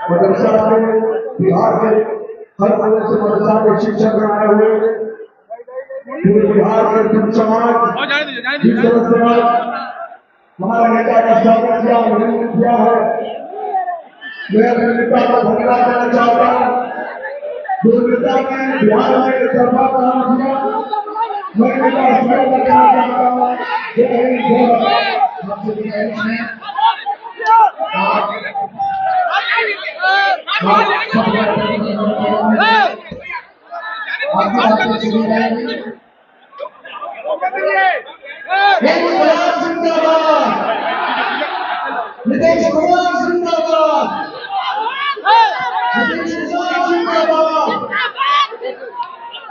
मदरसा से बिहार के हर तरह से मदरसा के शिक्षक आए हुए पूरे बिहार के जन समाज जिस तरह से हमारे नेता का स्वागत किया अभिनंदन किया है, मैं अपने नेता को धन्यवाद देना चाहता हूँ। जो नेता ने बिहार में सरकार काम किया, मैं नेता स्वागत करना चाहता हूँ। जय हिंद, जय भारत। नीतीश कुमार जिंदाबाद, नीतीश कुमार जिंदाबाद।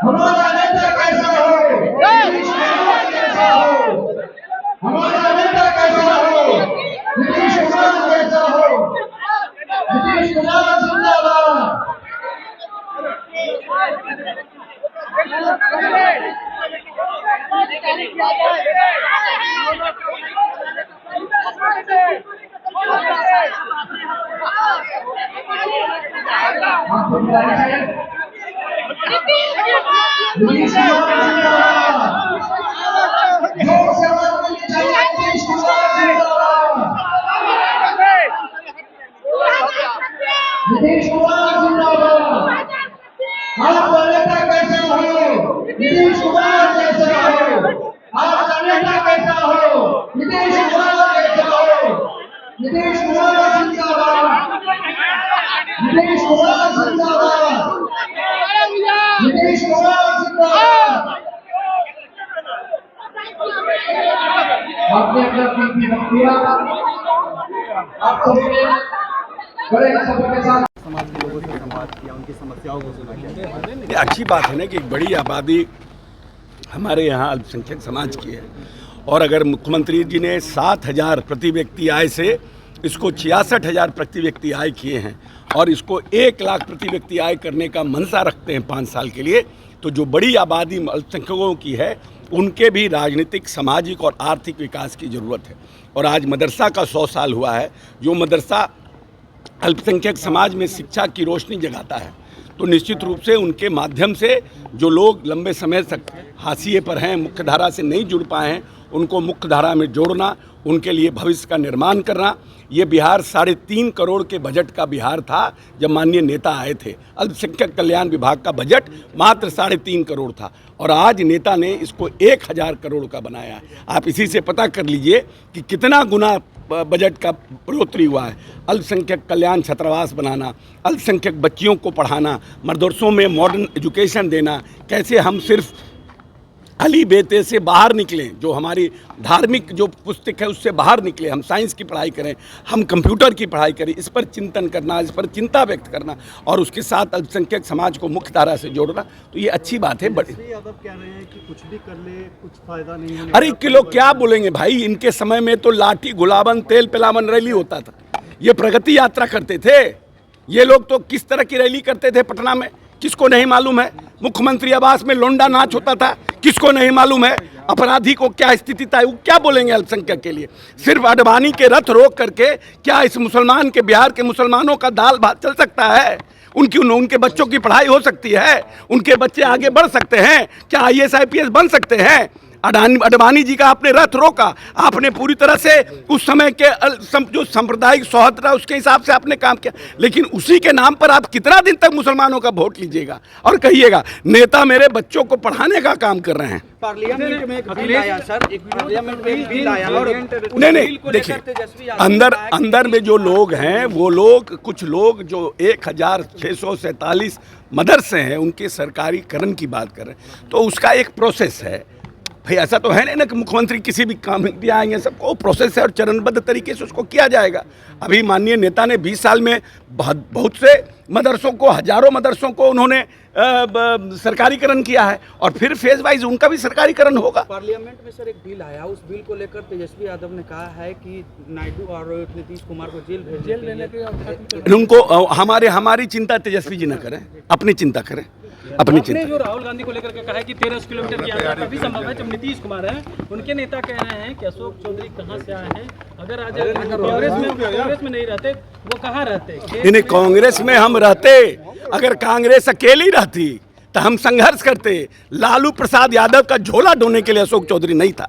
हमारा नेता कैसा हो, नीतीश कुमार कैसा हो, हमारा नेता कैसा हो, नीतीश कुमार कैसा हो, नीतीश कुमार जिंदाबाद। नीतीश कुमार जिंदाबाद। आपका नेता कैसा हो, नीतीश कुमार कैसा हो, आपका नेता कैसा हो, नीतीश कुमार कैसा हो, नीतीश कुमार जिंदाबाद, नीतीश कुमार जिंदाबाद, नीतीश कुमार जिंदाबाद। आपने अपना कीमती वक्त दिया, आप सभी ने बड़े सफर के साथ समाज के लोगों से संवाद किया, उनकी समस्याओं को सुना। ये अच्छी बात है ना कि एक बड़ी आबादी हमारे यहाँ अल्पसंख्यक समाज की है, और अगर मुख्यमंत्री जी ने 7,000 प्रति व्यक्ति आय से इसको 66,000 प्रति व्यक्ति आय किए हैं और इसको 1 लाख प्रति व्यक्ति आय करने का मनसा रखते हैं 5 साल के लिए, तो जो बड़ी आबादी अल्पसंख्यकों की है उनके भी राजनीतिक, सामाजिक और आर्थिक विकास की ज़रूरत है। और आज मदरसा का 100 साल हुआ है। जो मदरसा अल्पसंख्यक समाज में शिक्षा की रोशनी जगाता है, तो निश्चित रूप से उनके माध्यम से जो लोग लंबे समय तक हाशिए पर हैं, मुख्य धारा से नहीं जुड़ पाए हैं, उनको मुख्य धारा में जोड़ना, उनके लिए भविष्य का निर्माण करना। ये बिहार 3.5 करोड़ के बजट का बिहार था जब माननीय नेता आए थे। अल्पसंख्यक कल्याण विभाग का बजट मात्र 3.5 करोड़ था और आज नेता ने इसको 1,000 करोड़ का बनाया है। आप इसी से पता कर लीजिए कि कितना गुना बजट का बढ़ोतरी हुआ है। अल्पसंख्यक कल्याण छात्रावास बनाना, अल्पसंख्यक बच्चियों को पढ़ाना, मदरसों में मॉडर्न एजुकेशन देना, कैसे हम सिर्फ अली बेते से बाहर निकलें, जो हमारी धार्मिक जो पुस्तक है उससे बाहर निकले, हम साइंस की पढ़ाई करें, हम कंप्यूटर की पढ़ाई करें, इस पर चिंतन करना, इस पर चिंता व्यक्त करना और उसके साथ अल्पसंख्यक समाज को मुख्य धारा से जोड़ना, तो ये अच्छी बात है। बड़ी यादव कह रहे हैं कि कुछ भी कर ले कुछ फायदा नहीं होने। अरे किलो क्या बोलेंगे भाई, इनके समय में तो लाठी गुलाबन तेल पिलावन रैली होता था, ये प्रगति यात्रा करते थे। ये लोग तो किस तरह की रैली करते थे पटना में, किसको नहीं मालूम है। मुख्यमंत्री आवास में लोंडा नाच होता था, किसको नहीं मालूम है। अपराधी को क्या स्थिति था, वो क्या बोलेंगे अल्पसंख्यक के लिए। सिर्फ अडवाणी के रथ रोक करके क्या इस मुसलमान के, बिहार के मुसलमानों का दाल भात चल सकता है? उनके बच्चों की पढ़ाई हो सकती है? उनके बच्चे आगे बढ़ सकते हैं? क्या IAS IPS बन सकते हैं? अडवाणी जी का आपने रथ रोका, आपने पूरी तरह से उस समय के जो सांप्रदायिक सौहार्द था उसके हिसाब से आपने काम किया, लेकिन उसी के नाम पर आप कितना दिन तक मुसलमानों का वोट लीजिएगा और कहिएगा नेता मेरे बच्चों को पढ़ाने का काम कर रहे हैं। पार्लियामेंट में एक बिल आया सर, एक पार्लियामेंट में बिल आया और नहीं देखिए, अंदर में जो लोग हैं वो लोग, कुछ लोग जो 1,647 मदरसे हैं उनके सरकारीकरण की बात कर रहे हैं, तो उसका एक प्रोसेस है भाई। ऐसा तो है नहीं ना कि मुख्यमंत्री किसी भी काम में दिया आएंगे, सबको प्रोसेस है और चरणबद्ध तरीके से उसको किया जाएगा। अभी माननीय नेता ने 20 साल में बहुत से मदरसों को, हजारों मदरसों को उन्होंने सरकारीकरण किया है और फिर फेज वाइज उनका भी सरकारीकरण होगा। पार्लियामेंट में सर एक बिल आया, उस बिल को लेकर तेजस्वी यादव ने कहा है कि नायडू और नीतीश कुमार को जेल भेजने के उनको हमारी चिंता तेजस्वी जी न करें, अपनी चिंता करें। अपनी आपने चिंता। जो राहुल गांधी को लेकर के कहा है कि 13 किलोमीटर की यात्रा तभी संभव है जब नीतीश कुमार हैं, उनके नेता कह रहे हैं कि अशोक चौधरी कहाँ से आए हैं, अगर आज कांग्रेस में नहीं रहते वो कहाँ रहते? नहीं नहीं, कांग्रेस में हम रहते, अगर कांग्रेस अकेली रहती तो हम संघर्ष करते। लालू प्रसाद यादव का झोला ढोने के लिए अशोक चौधरी नहीं था।